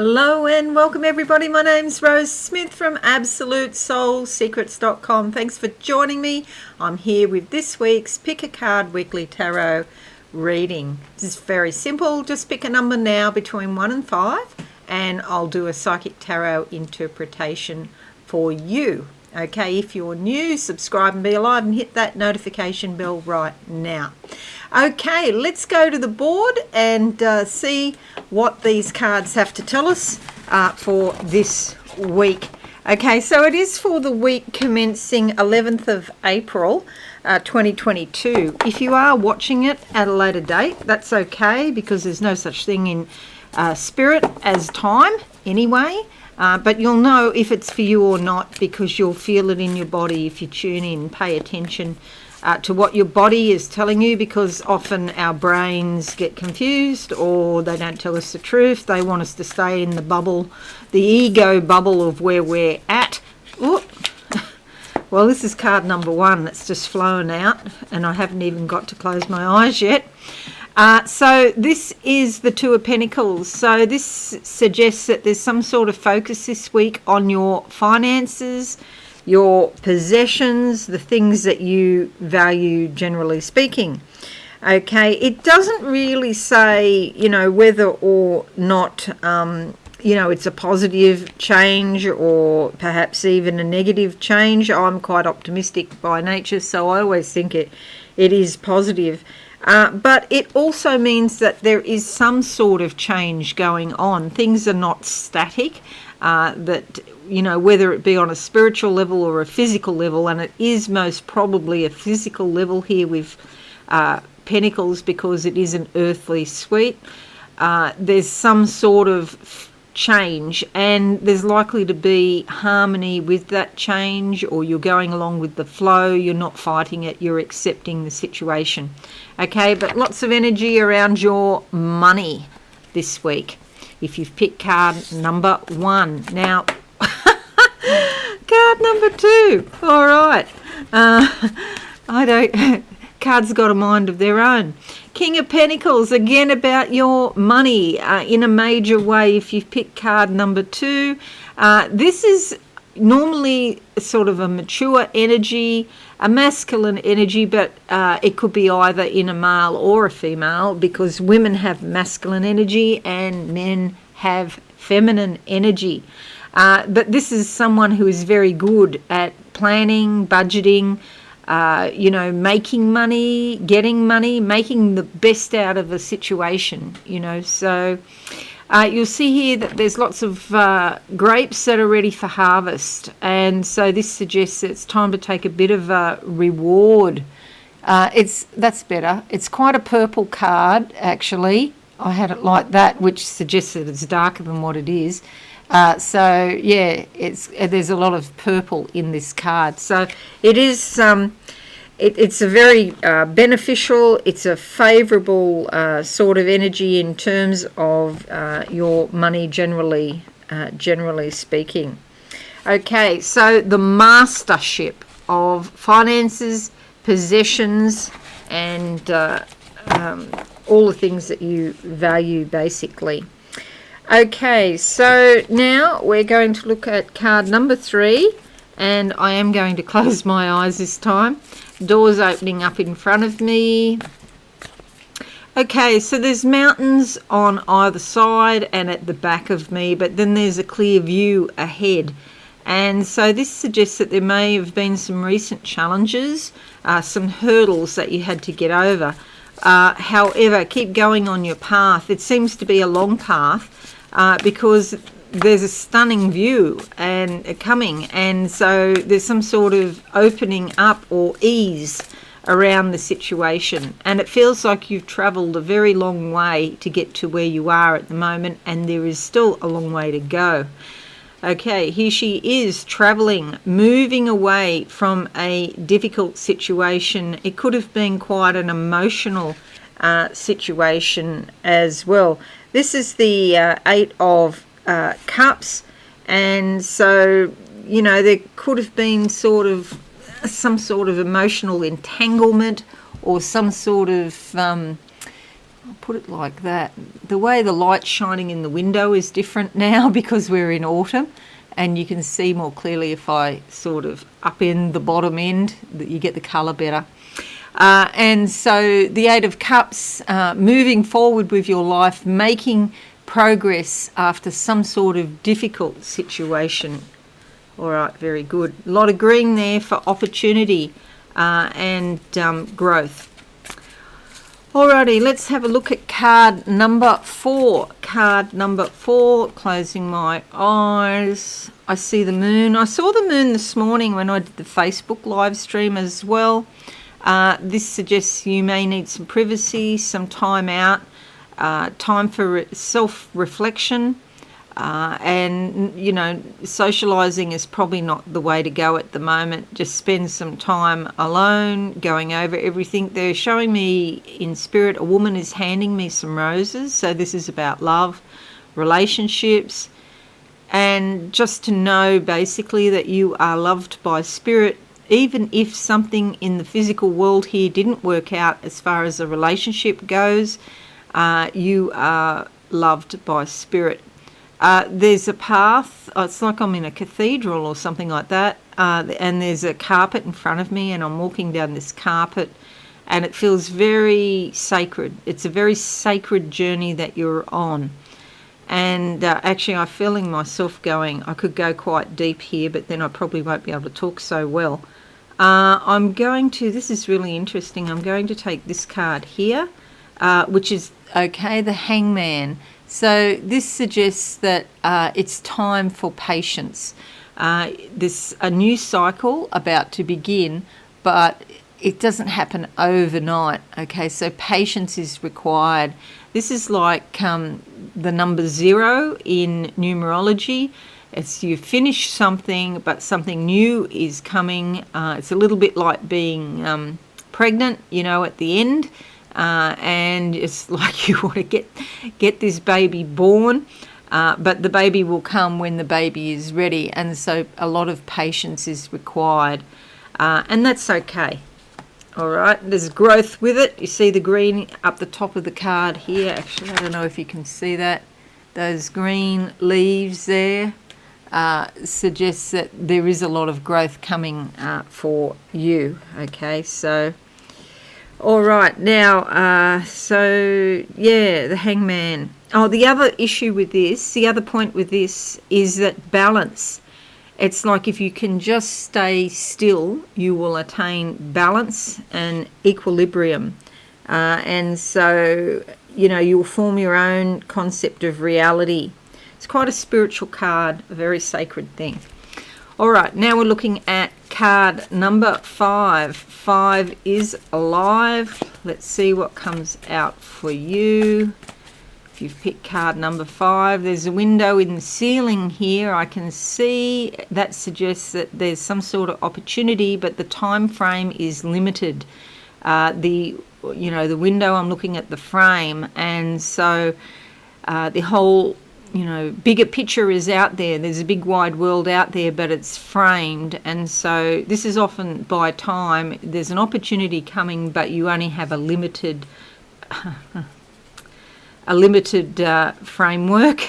Hello and welcome everybody. My name's Rose Smith from AbsoluteSoulSecrets.com. Thanks for joining me. I'm here with this week's Pick a Card Weekly Tarot reading. This is very simple. Just pick a number now between 1 and 5 and I'll do a psychic tarot interpretation for you. Okay, if you're new, subscribe and be alive and hit that notification bell right now. Okay, let's go to the board and see what these cards have to tell us for this week. Okay, so it is for the week commencing 11th of April 2022. If you are watching it at a later date, that's okay because there's no such thing in spirit as time anyway. But you'll know if it's for you or not because you'll feel it in your body if you tune in, pay attention to what your body is telling you, because often our brains get confused or they don't tell us the truth. They want us to stay in the bubble, the ego bubble of where we're at. Ooh. Well, this is card number 1 that's just flown out and I haven't even got to close my eyes yet. So this is the Two of Pentacles. So this suggests that there's some sort of focus this week on your finances, your possessions, the things that you value generally speaking. Okay, it doesn't really say, whether or not, it's a positive change or perhaps even a negative change. I'm quite optimistic by nature, so I always think it is positive. But it also means that there is some sort of change going on. Things are not static, whether it be on a spiritual level or a physical level, and it is most probably a physical level here with Pentacles because it is an earthly suite. There's some sort of change and there's likely to be harmony with that change, or you're going along with the flow, you're not fighting it, you're accepting the situation. Okay, but lots of energy around your money this week if you've picked card number 1. Now card number 2, all right. Cards got a mind of their own. King of Pentacles, again about your money in a major way if you've picked card number 2. This is normally sort of a mature energy, a masculine energy, but it could be either in a male or a female because women have masculine energy and men have feminine energy. But this is someone who is very good at planning, budgeting, making money, getting money, making the best out of a situation, So you'll see here that there's lots of grapes that are ready for harvest. And so this suggests that it's time to take a bit of a reward. That's better. It's quite a purple card, actually. I had it like that, which suggests that it's darker than what it is. There's a lot of purple in this card. So it is, it's a very beneficial, it's a favourable sort of energy in terms of your money generally speaking. Okay, so the mastership of finances, possessions, and all the things that you value basically. Okay, so now we're going to look at card number 3, and I am going to close my eyes this time. Doors opening up in front of me. Okay, so there's mountains on either side and at the back of me, but then there's a clear view ahead. And so this suggests that there may have been some recent challenges, some hurdles that you had to get over. However, keep going on your path. It seems to be a long path. Because there's a stunning view and coming, and so there's some sort of opening up or ease around the situation, and it feels like you've travelled a very long way to get to where you are at the moment, and there is still a long way to go. Okay, here she is travelling, moving away from a difficult situation. It could have been quite an emotional situation as well. This is the 8 of Cups, and so, there could have been some sort of emotional entanglement or some sort of I'll put it like that. The way the light's shining in the window is different now because we're in autumn, and you can see more clearly if I sort of upend the bottom end, that you get the colour better. And so the Eight of Cups, moving forward with your life, making progress after some sort of difficult situation. All right, very good. A lot of green there for opportunity and growth. Alrighty, let's have a look at card number 4. Card number 4, closing my eyes. I see the moon. I saw the moon this morning when I did the Facebook live stream as well. This suggests you may need some privacy, some time out, time for self-reflection. And, you know, socialising is probably not the way to go at the moment. Just spend some time alone, going over everything. They're showing me in spirit, a woman is handing me some roses. So this is about love, relationships, and just to know basically that you are loved by spirit. Even if something in the physical world here didn't work out as far as a relationship goes, you are loved by spirit. There's a path, it's like I'm in a cathedral or something like that, and there's a carpet in front of me and I'm walking down this carpet and it feels very sacred. It's a very sacred journey that you're on. And actually I'm feeling myself going, I could go quite deep here, but then I probably won't be able to talk so well. I'm going to, this is really interesting, I'm going to take this card here, which is, okay, the Hangman. So this suggests that it's time for patience. There's a new cycle about to begin, but it doesn't happen overnight. Okay, so patience is required. This is like the number 0 in numerology. It's you finish something, but something new is coming. It's a little bit like being pregnant, you know, at the end. And it's like you want to get this baby born, but the baby will come when the baby is ready, and so a lot of patience is required, and that's okay. All right, there's growth with it. You see the green up the top of the card here. Actually, I don't know if you can see that. Those green leaves there suggests that there is a lot of growth coming for you. Okay, so all right, now, so, yeah, the Hangman. Oh, the other issue with this, the other point with this is that balance. It's like if you can just stay still, you will attain balance and equilibrium. And so, you know, you'll form your own concept of reality. It's quite a spiritual card, a very sacred thing. All right, now we're looking at card number 5. 5 is alive. Let's see what comes out for you. If you've picked card number 5, there's a window in the ceiling here. I can see that suggests that there's some sort of opportunity, but the time frame is limited. The window, I'm looking at the frame, and so the whole, you know, bigger picture is out there. There's a big wide world out there, but it's framed, and so this is often by time. There's an opportunity coming, but you only have a limited framework.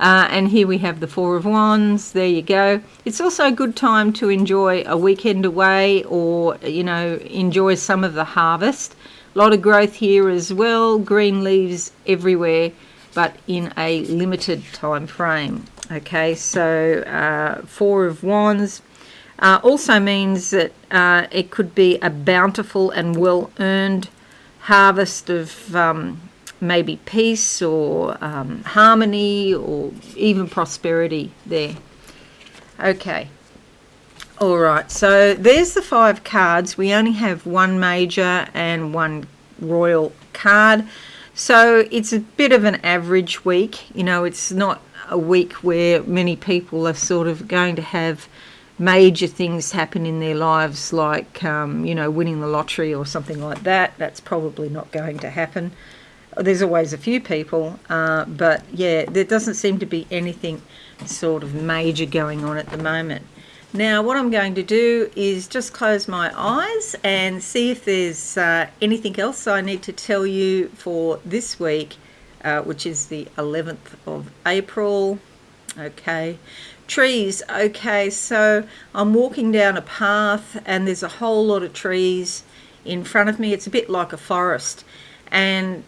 And here we have the 4 of Wands. There you go. It's also a good time to enjoy a weekend away, or, you know, enjoy some of the harvest. A lot of growth here as well. Green leaves everywhere, but in a limited time frame. Okay, so 4 of Wands also means that it could be a bountiful and well-earned harvest of maybe peace or harmony or even prosperity there. Okay, all right, so there's the 5 cards. We only have 1 major and 1 royal card. So it's a bit of an average week. You know, it's not a week where many people are sort of going to have major things happen in their lives, like, you know, winning the lottery or something like that. That's probably not going to happen. There's always a few people, but yeah, there doesn't seem to be anything sort of major going on at the moment. Now, what I'm going to do is just close my eyes and see if there's anything else I need to tell you for this week, which is the 11th of April. Okay. Trees. Okay, so I'm walking down a path and there's a whole lot of trees in front of me. It's a bit like a forest, and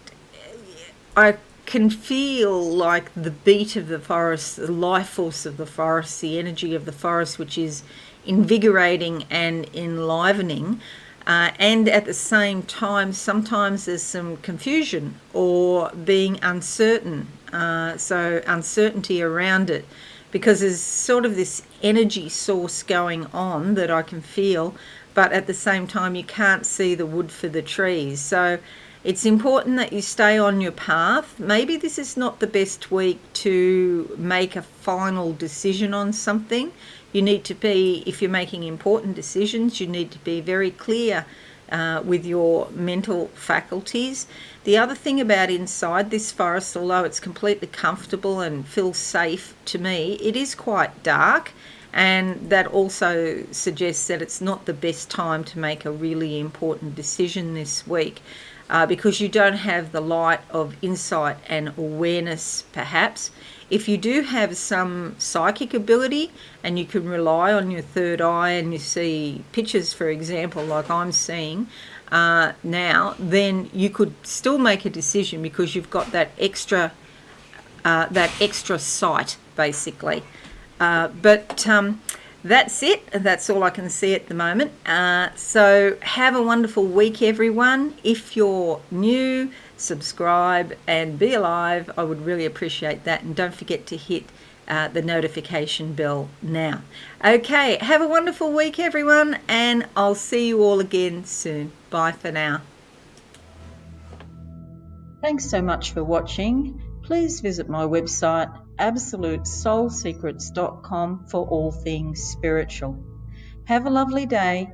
I can feel like the beat of the forest, the life force of the forest, the energy of the forest, which is invigorating and enlivening. And at the same time, sometimes there's some confusion or being uncertain. So uncertainty around it, because there's sort of this energy source going on that I can feel, but at the same time you can't see the wood for the trees. So it's important that you stay on your path. Maybe this is not the best week to make a final decision on something. You need to be, if you're making important decisions, you need to be very clear with your mental faculties. The other thing about inside this forest, although it's completely comfortable and feels safe to me, it is quite dark, and that also suggests that it's not the best time to make a really important decision this week. Because you don't have the light of insight and awareness, perhaps. If you do have some psychic ability and you can rely on your third eye and you see pictures, for example, like I'm seeing now, then you could still make a decision because you've got that extra sight, basically. But that's it. That's all I can see at the moment. So have a wonderful week, everyone. If you're new, subscribe and be alive. I would really appreciate that. And don't forget to hit the notification bell now. Okay, have a wonderful week, everyone, and I'll see you all again soon. Bye for now. Thanks so much for watching. Please visit my website absolutesoulsecrets.com for all things spiritual. Have a lovely day.